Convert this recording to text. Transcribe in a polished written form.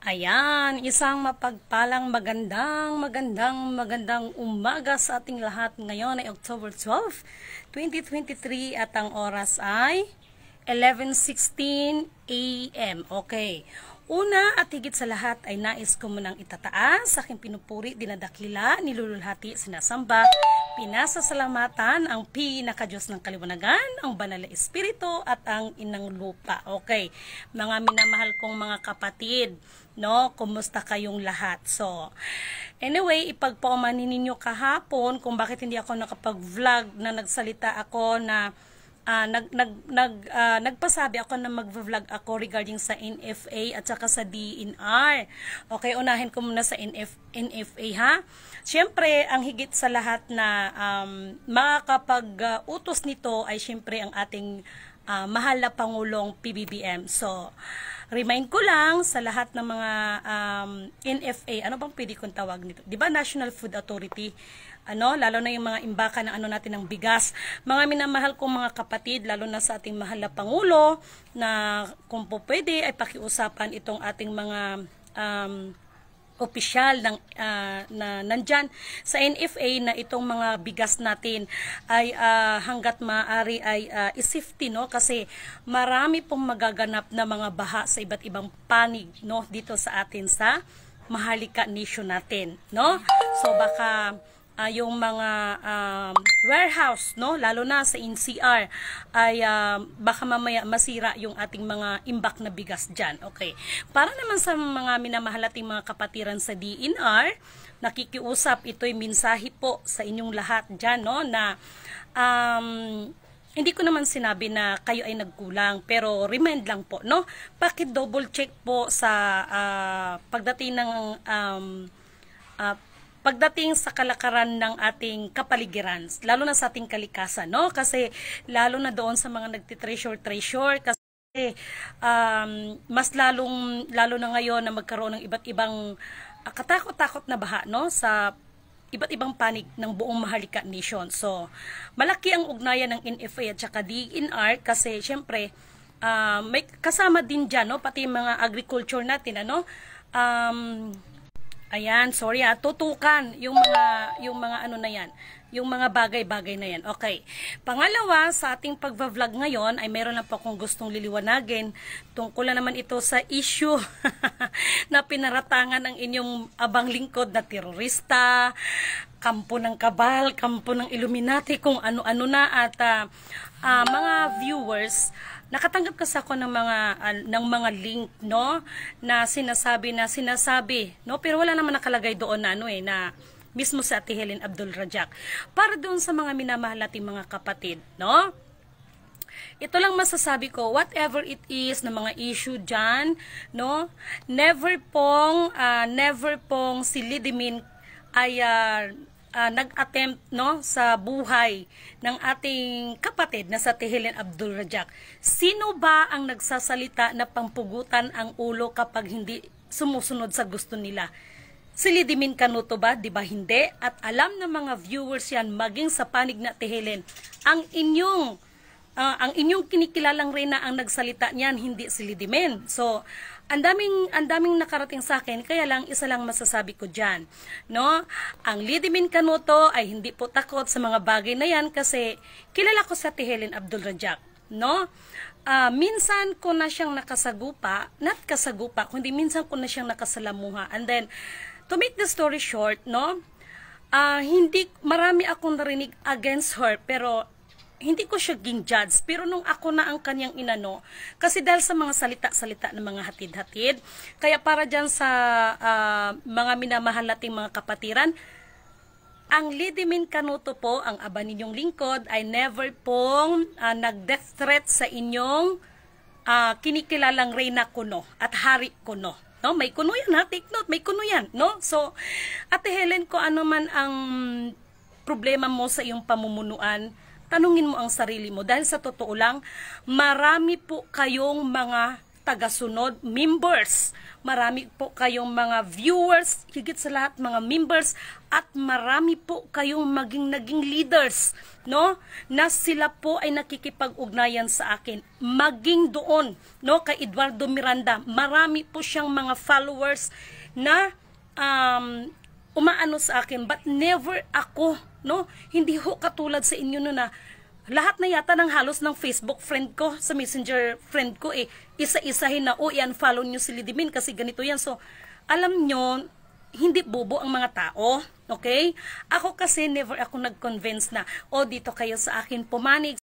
Ayan, isang mapagpalang magandang umaga sa ating lahat. Ngayon ay October 12, 2023 at ang oras ay 11:16 a.m. Okay. Una at higit sa lahat ay nais ko munang itataas sa aking pinupuri, dinadakila, nilululhati, sinasamba, pinasasalamatan ang pinakadiyos ng kaliwanagan, ang banal na espiritu at ang inang lupa. Okay, mga minamahal kong mga kapatid, no, kumusta kayong lahat? So, anyway, ipagpaumanin ninyo kahapon kung bakit hindi ako nakapag-vlog na nagsalita ako na nagpasabi ako na mag-vlog ako regarding sa NFA at saka sa DNR. Okay, unahin ko muna sa NFA ha. Siyempre, ang higit sa lahat na makakapag-utos nito ay siyempre ang ating mahal na Pangulong PBBM. So, remind ko lang sa lahat ng mga NFA, ano bang pwede kong tawag nito? Diba National Food Authority? Lalo na yung mga imbaka ng natin ng bigas. Mga minamahal kong mga kapatid, lalo na sa ating mahal na Pangulo, na kung po pwede ay pakiusapan itong ating mga opisyal ng na nandyan sa NFA na itong mga bigas natin ay hanggat maaari ay i-safety, no, kasi marami pong magaganap na mga baha sa iba't ibang panig, no, dito sa atin sa Maharlika Nation natin, no. So baka yung mga warehouse, no, lalo na sa NCR ay baka mamaya masira yung ating mga imbak na bigas dyan. Okay. Para naman sa mga minamahal ating mga kapatiran sa DNR, nakikiusap, ito'y mensahe po sa inyong lahat dyan, no, na hindi ko naman sinabi na kayo ay nagkulang, pero remind lang po, no, paki-double check po sa pagdating ng pagdating sa kalakaran ng ating kapaligiran, lalo na sa ating kalikasan, no? Kasi lalo na doon sa mga nagtitreasure, kasi mas lalo na ngayon na magkaroon ng iba't ibang katakot-takot na baha, no, sa iba't ibang panig ng buong Maharlika Nation. So, malaki ang ugnayan ng NFA at saka DNR kasi syempre may kasama din diyan, no, pati mga agriculture natin, ayan, sorry tutukan yung mga ano na yan, yung mga bagay-bagay na yan. Okay. Pangalawa, sa ating pagva-vlog ngayon ay meron lang po akong gustong liliwanagin. Tungkol na naman ito sa issue na pinaratangan ng inyong abang lingkod na terorista, kampo ng kabal, kampo ng Illuminati, kung ano-ano na at mga viewers. Nakatanggap kasi ako ng mga link, no, na sinasabi, no, pero wala naman nakalagay doon na na mismo sa Ate Helen Abdul-Rajak. Para doon sa mga minamahal nating mga kapatid, no? Ito lang masasabi ko, whatever it is na mga issue dyan, no, never pong si Lidimin ay nag-attempt, no, sa buhay ng ating kapatid na sa Ate Helen Abdul-Rajak. Sino ba ang nagsasalita na pampugutan ang ulo kapag hindi sumusunod sa gusto nila? Si Lidimin Canuto ba? Di ba hindi? At alam ng mga viewers yan, maging sa panig na Ate Helen, ang inyong kinikilalang reyna ang nagsalita niyan, hindi si Lidimin. So, ang daming nakarating sa akin, kaya lang isa lang masasabi ko diyan, no? Ang Lidimin Canuto ay hindi po takot sa mga bagay na yan kasi kilala ko sa Ate Helen Abdul-Rajak, no? Minsan ko na siyang nakasagupa, kundi minsan ko na siyang nakasalamuha. And then, to make the story short, no? Hindi marami akong narinig against her, pero hindi ko siya ging-judge, pero nung ako na ang kanyang inano, kasi dahil sa mga salita-salita ng mga hatid-hatid, kaya para dyan sa mga minamahal nating mga kapatiran, ang Lidimin Canuto po, ang aba ninyong lingkod, ay never pong nag-death threat sa inyong kinikilalang Reyna Kuno at Hari Kuno. No, may kuno yan ha, take note, may kuno yan, no? So, Ate Helen, ko ano man ang problema mo sa iyong pamumunuan, tanungin mo ang sarili mo dahil sa totoo lang, marami po kayong mga tagasunod, members, marami po kayong mga viewers, higit sa lahat mga members, at marami po kayong naging leaders, no? Na sila po ay nakikipag-ugnayan sa akin. Maging doon, no, kay Eduardo Miranda, marami po siyang mga followers na umaano sa akin, but never ako, no? Hindi ho katulad sa inyo no na lahat na yata ng halos ng Facebook friend ko, sa Messenger friend ko, isa-isahin na, i-unfollow nyo si Lidimin kasi ganito yan. So, alam nyo, hindi bobo ang mga tao, okay? Ako kasi never ako nag-convince na, dito kayo sa akin pumanig,